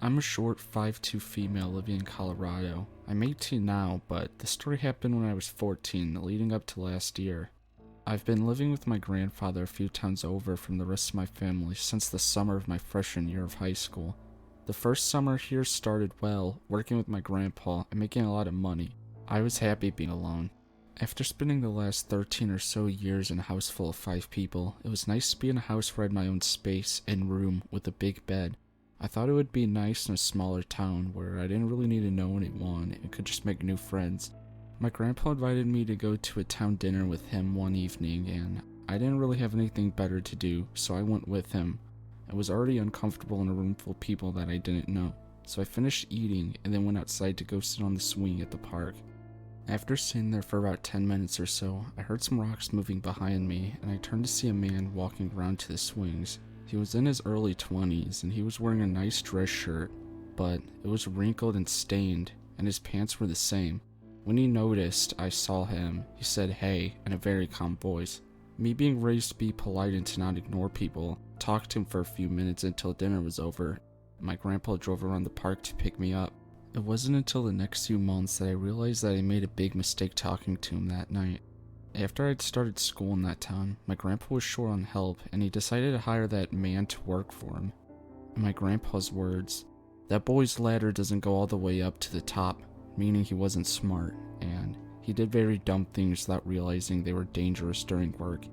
I'm a short 5'2" female living in Colorado. I'm 18 now, but the story happened when I was 14, leading up to last year. I've been living with my grandfather a few towns over from the rest of my family since the summer of my freshman year of high school. The first summer here started well, working with my grandpa and making a lot of money. I was happy being alone. After spending the last 13 or so years in a house full of 5 people, it was nice to be in a house where I had my own space and room with a big bed. I thought it would be nice in a smaller town where I didn't really need to know anyone and could just make new friends. My grandpa invited me to go to a town dinner with him one evening, and I didn't really have anything better to do, so I went with him. I was already uncomfortable in a room full of people that I didn't know, so I finished eating and then went outside to go sit on the swing at the park. After sitting there for about 10 minutes or so, I heard some rocks moving behind me, and I turned to see a man walking around to the swings. He was in his early 20s, and he was wearing a nice dress shirt, but it was wrinkled and stained, and his pants were the same. When he noticed I saw him, he said "hey" in a very calm voice. Me being raised to be polite and to not ignore people, talked to him for a few minutes until dinner was over. My grandpa drove around the park to pick me up. It wasn't until the next few months that I realized that I made a big mistake talking to him that night. After I'd started school in that town, my grandpa was short on help, and he decided to hire that man to work for him. In my grandpa's words, "that boy's ladder doesn't go all the way up to the top," meaning he wasn't smart, and he did very dumb things without realizing they were dangerous during work.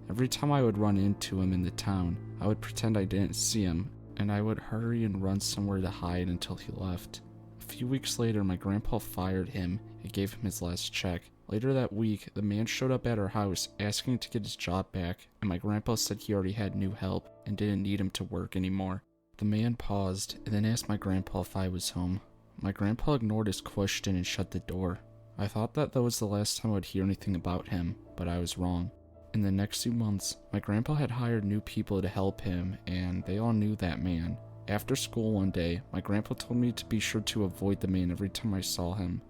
Every time I would run into him in the town, I would pretend I didn't see him, and I would hurry and run somewhere to hide until he left. A few weeks later, my grandpa fired him and gave him his last check. Later that week, the man showed up at our house asking to get his job back, and my grandpa said he already had new help and didn't need him to work anymore. The man paused and then asked my grandpa if I was home. My grandpa ignored his question and shut the door. I thought that was the last time I would hear anything about him, but I was wrong. In the next few months, my grandpa had hired new people to help him, and they all knew that man. After school one day, my grandpa told me to be sure to avoid the man every time I saw him.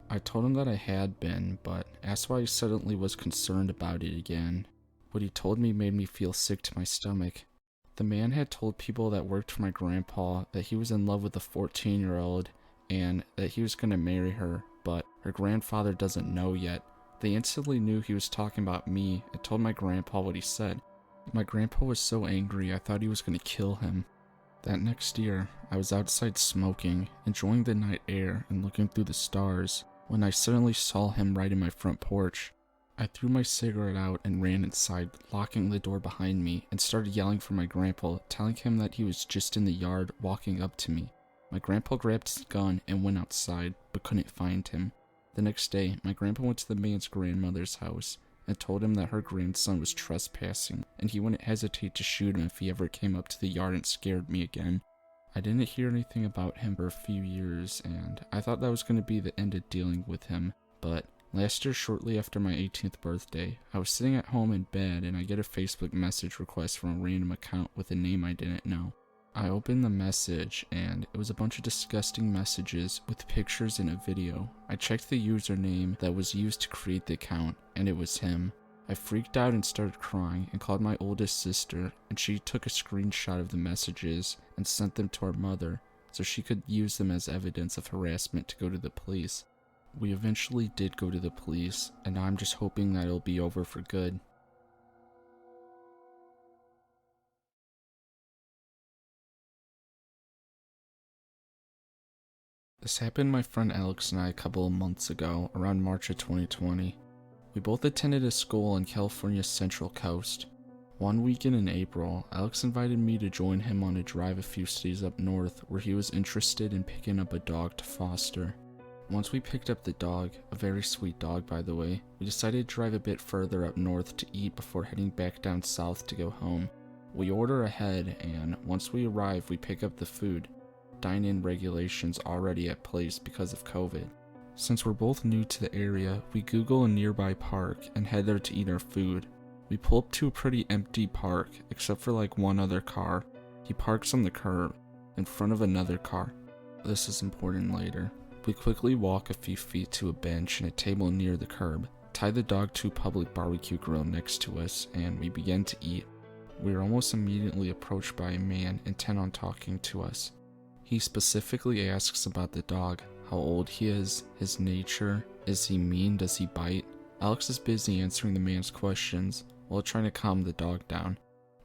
I told him that I had been, but asked why he suddenly was concerned about it again. What he told me made me feel sick to my stomach. The man had told people that worked for my grandpa that he was in love with a 14-year-old and that he was going to marry her, but her grandfather doesn't know yet. They instantly knew he was talking about me and told my grandpa what he said. My grandpa was so angry I thought he was going to kill him. That next year, I was outside smoking, enjoying the night air and looking through the stars, when I suddenly saw him right in my front porch. I threw my cigarette out and ran inside, locking the door behind me, and started yelling for my grandpa, telling him that he was just in the yard walking up to me. My grandpa grabbed his gun and went outside, but couldn't find him. The next day, my grandpa went to the man's grandmother's house and told him that her grandson was trespassing, and he wouldn't hesitate to shoot him if he ever came up to the yard and scared me again. I didn't hear anything about him for a few years, and I thought that was going to be the end of dealing with him, but last year, shortly after my 18th birthday, I was sitting at home in bed and I get a Facebook message request from a random account with a name I didn't know. I opened the message, and it was a bunch of disgusting messages with pictures and a video. I checked the username that was used to create the account, and it was him. I freaked out and started crying and called my oldest sister, and she took a screenshot of the messages and sent them to our mother so she could use them as evidence of harassment to go to the police. We eventually did go to the police, and now I'm just hoping that it'll be over for good. This happened to my friend Alex and I a couple of months ago, around March of 2020. We both attended a school on California's Central Coast. One weekend in April, Alex invited me to join him on a drive a few cities up north where he was interested in picking up a dog to foster. Once we picked up the dog, a very sweet dog by the way, we decided to drive a bit further up north to eat before heading back down south to go home. We order ahead, and once we arrive we pick up the food. Dine-in regulations already at place because of COVID. Since we're both new to the area, we Google a nearby park and head there to eat our food. We pull up to a pretty empty park, except for like one other car. He parks on the curb, in front of another car. This is important later. We quickly walk a few feet to a bench and a table near the curb, tie the dog to a public barbecue grill next to us, and we begin to eat. We are almost immediately approached by a man intent on talking to us. He specifically asks about the dog, how old he is, his nature, is he mean, does he bite? Alex is busy answering the man's questions while trying to calm the dog down,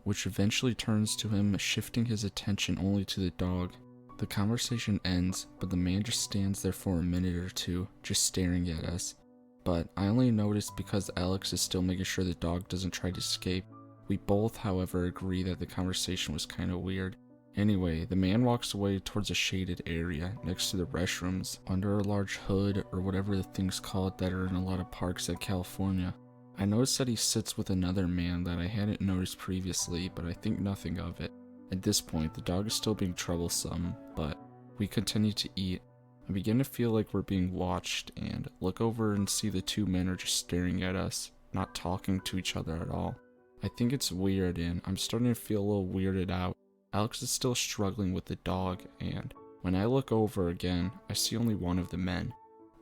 which eventually turns to him shifting his attention only to the dog. The conversation ends, but the man just stands there for a minute or two, just staring at us. But I only noticed because Alex is still making sure the dog doesn't try to escape. We both, however, agree that the conversation was kind of weird. Anyway, the man walks away towards a shaded area next to the restrooms, under a large hood or whatever the thing's called that are in a lot of parks in California. I noticed that he sits with another man that I hadn't noticed previously, but I think nothing of it. At this point, the dog is still being troublesome, but we continue to eat. I begin to feel like we're being watched and look over and see the two men are just staring at us, not talking to each other at all. I think it's weird and I'm starting to feel a little weirded out. Alex is still struggling with the dog, and when I look over again, I see only one of the men.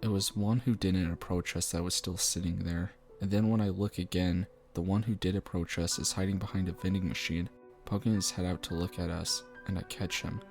It was one who didn't approach us that was still sitting there, and then when I look again, the one who did approach us is hiding behind a vending machine, poking his head out to look at us, and I catch him.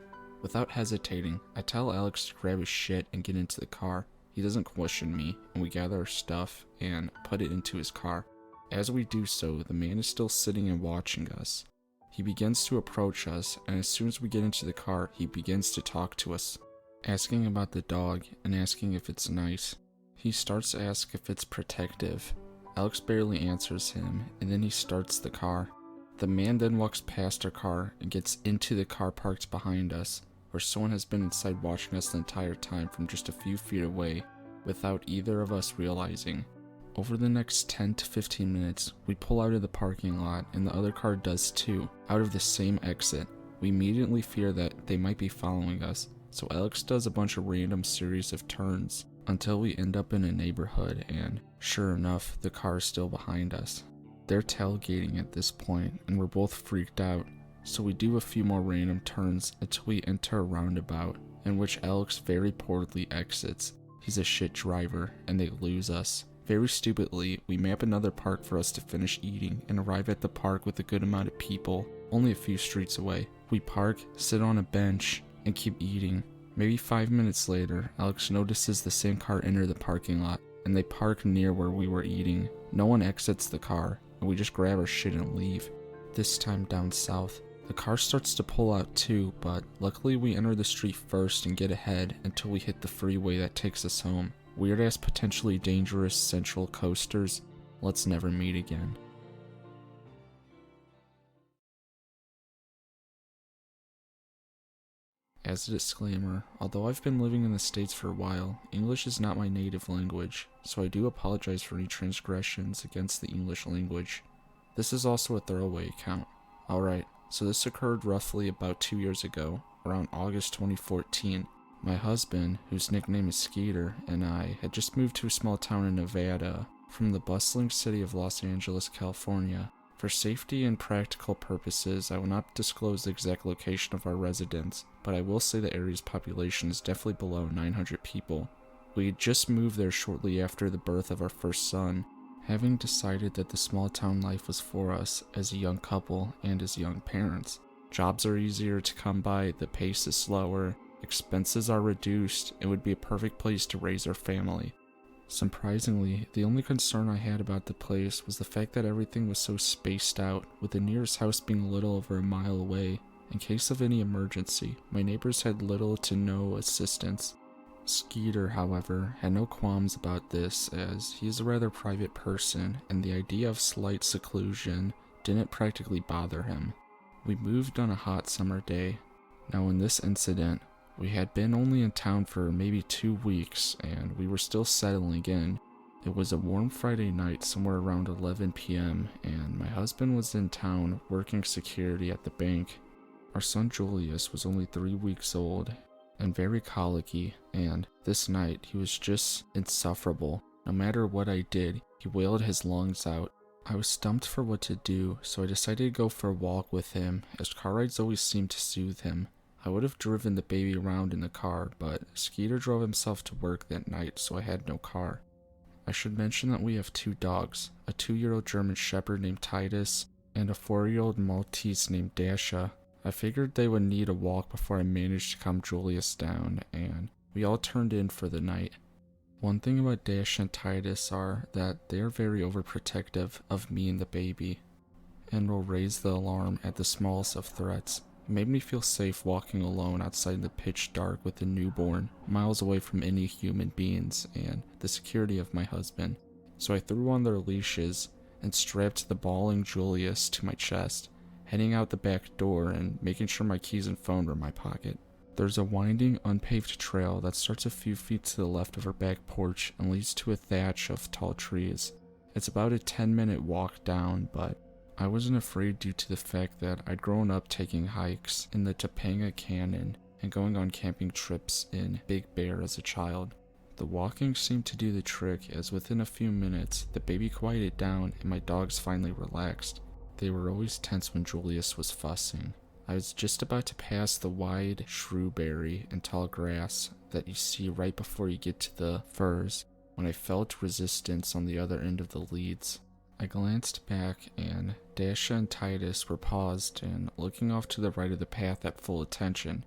Without hesitating, I tell Alex to grab his shit and get into the car. He doesn't question me, and we gather our stuff and put it into his car. As we do so, the man is still sitting and watching us. He begins to approach us, and as soon as we get into the car, he begins to talk to us, asking about the dog and asking if it's nice. He starts to ask if it's protective. Alex barely answers him, and then he starts the car. The man then walks past our car and gets into the car parked behind us, where someone has been inside watching us the entire time from just a few feet away, without either of us realizing. Over the next 10 to 15 minutes, we pull out of the parking lot and the other car does too, out of the same exit. We immediately fear that they might be following us, so Alex does a bunch of random series of turns until we end up in a neighborhood, and sure enough, the car is still behind us. They're tailgating at this point and we're both freaked out, so we do a few more random turns until we enter a roundabout in which Alex very poorly exits. He's a shit driver and they lose us. Very stupidly, we map another park for us to finish eating and arrive at the park with a good amount of people, only a few streets away. We park, sit on a bench, and keep eating. Maybe 5 minutes later, Alex notices the same car enter the parking lot, and they park near where we were eating. No one exits the car, and we just grab our shit and leave. This time down south, the car starts to pull out too, but luckily we enter the street first and get ahead until we hit the freeway that takes us home. Weird ass potentially dangerous central coasters. Let's never meet again. As a disclaimer, although I've been living in the States for a while, English is not my native language, so I do apologize for any transgressions against the English language. This is also a throwaway account. Alright, so this occurred roughly about 2 years ago, around August 2014. My husband, whose nickname is Skeeter, and I had just moved to a small town in Nevada from the bustling city of Los Angeles, California. For safety and practical purposes, I will not disclose the exact location of our residence, but I will say the area's population is definitely below 900 people. We had just moved there shortly after the birth of our first son, having decided that the small town life was for us as a young couple and as young parents. Jobs are easier to come by, the pace is slower, expenses are reduced, it would be a perfect place to raise our family. Surprisingly, the only concern I had about the place was the fact that everything was so spaced out, with the nearest house being a little over a mile away. In case of any emergency, my neighbors had little to no assistance. Skeeter, however, had no qualms about this, as he is a rather private person, and the idea of slight seclusion didn't practically bother him. We moved on a hot summer day. Now in this incident, we had been only in town for maybe 2 weeks, and we were still settling in. It was a warm Friday night somewhere around 11 p.m., and my husband was in town working security at the bank. Our son Julius was only 3 weeks old, and very colicky, and this night he was just insufferable. No matter what I did, he wailed his lungs out. I was stumped for what to do, so I decided to go for a walk with him, as car rides always seemed to soothe him. I would have driven the baby around in the car, but Skeeter drove himself to work that night, so I had no car. I should mention that we have 2 dogs, a 2-year-old German Shepherd named Titus, and a 4-year-old Maltese named Dasha. I figured they would need a walk before I managed to calm Julius down, and we all turned in for the night. One thing about Dash and Titus are that they are very overprotective of me and the baby, and will raise the alarm at the smallest of threats. It made me feel safe walking alone outside in the pitch dark with a newborn, miles away from any human beings and the security of my husband. So I threw on their leashes and strapped the bawling Julius to my chest, heading out the back door and making sure my keys and phone were in my pocket. There's a winding, unpaved trail that starts a few feet to the left of our back porch and leads to a thatch of tall trees. It's about a 10-minute walk down, but I wasn't afraid due to the fact that I'd grown up taking hikes in the Topanga Canyon and going on camping trips in Big Bear as a child. The walking seemed to do the trick, as within a few minutes, the baby quieted down and my dogs finally relaxed. They were always tense when Julius was fussing. I was just about to pass the wide shrewberry and tall grass that you see right before you get to the firs when I felt resistance on the other end of the leads. I glanced back and Dasha and Titus were paused and looking off to the right of the path at full attention.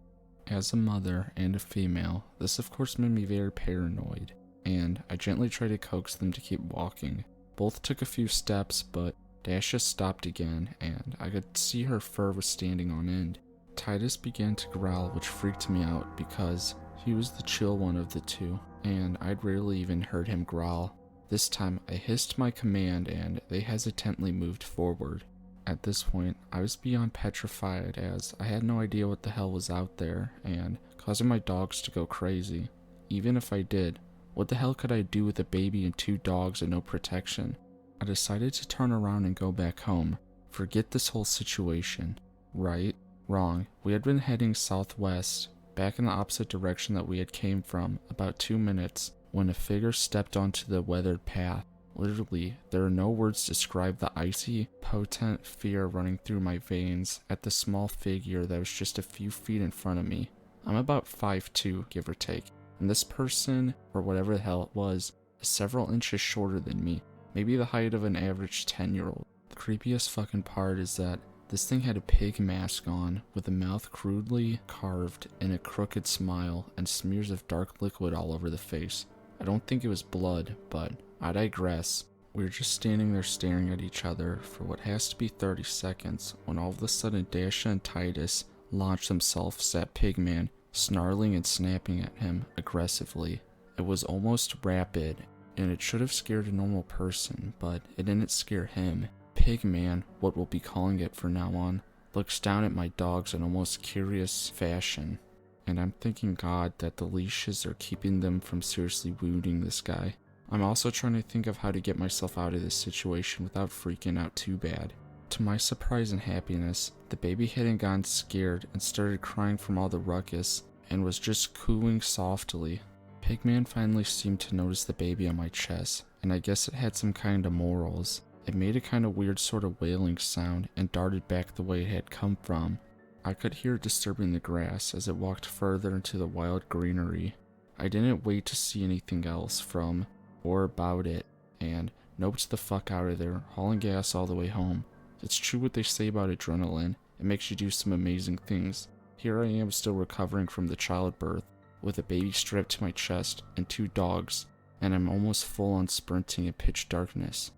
As a mother and a female, this of course made me very paranoid, and I gently tried to coax them to keep walking. Both took a few steps, but Dasha stopped again, and I could see her fur was standing on end. Titus began to growl, which freaked me out because he was the chill one of the two, and I'd rarely even heard him growl. This time, I hissed my command, and they hesitantly moved forward. At this point, I was beyond petrified, as I had no idea what the hell was out there, and causing my dogs to go crazy. Even if I did, what the hell could I do with a baby and 2 dogs and no protection? I decided to turn around and go back home. Forget this whole situation. Right? Wrong. We had been heading southwest, back in the opposite direction that we had came from, about 2 minutes, when a figure stepped onto the weathered path. Literally, there are no words to describe the icy, potent fear running through my veins at the small figure that was just a few feet in front of me. I'm about 5'2", give or take, and this person, or whatever the hell it was, is several inches shorter than me, maybe the height of an average 10-year-old. The creepiest fucking part is that this thing had a pig mask on, with a mouth crudely carved in a crooked smile and smears of dark liquid all over the face. I don't think it was blood, but I digress. We were just standing there staring at each other for what has to be 30 seconds when all of a sudden Dasha and Titus launched themselves at Pigman, snarling and snapping at him aggressively. It was almost rapid, and it should have scared a normal person, but it didn't scare him. Pigman, what we'll be calling it from now on, looks down at my dogs in almost curious fashion. And I'm thanking God that the leashes are keeping them from seriously wounding this guy. I'm also trying to think of how to get myself out of this situation without freaking out too bad. To my surprise and happiness, the baby hadn't gotten scared and started crying from all the ruckus and was just cooing softly. Pigman finally seemed to notice the baby on my chest, and I guess it had some kind of morals. It made a kind of weird sort of wailing sound and darted back the way it had come from. I could hear it disturbing the grass as it walked further into the wild greenery. I didn't wait to see anything else from or about it, and noped the fuck out of there, hauling gas all the way home. It's true what they say about adrenaline, it makes you do some amazing things. Here I am still recovering from the childbirth, with a baby strapped to my chest and 2 dogs, and I'm almost full on sprinting in pitch darkness.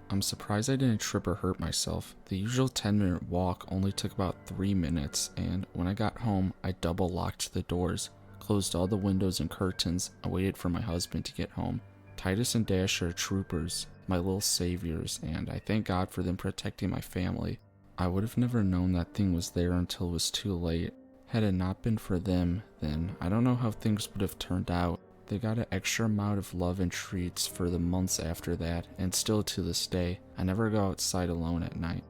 I'm surprised I didn't trip or hurt myself. The usual 10-minute walk only took about 3 minutes, and when I got home, I double locked the doors, closed all the windows and curtains, and waited for my husband to get home. Titus and Dash are troopers, my little saviors, and I thank God for them protecting my family. I would have never known that thing was there until it was too late. Had it not been for them, then I don't know how things would have turned out. They got an extra amount of love and treats for the months after that, and still to this day, I never go outside alone at night.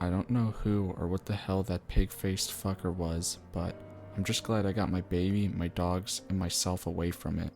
I don't know who or what the hell that pig-faced fucker was, but I'm just glad I got my baby, my dogs, and myself away from it.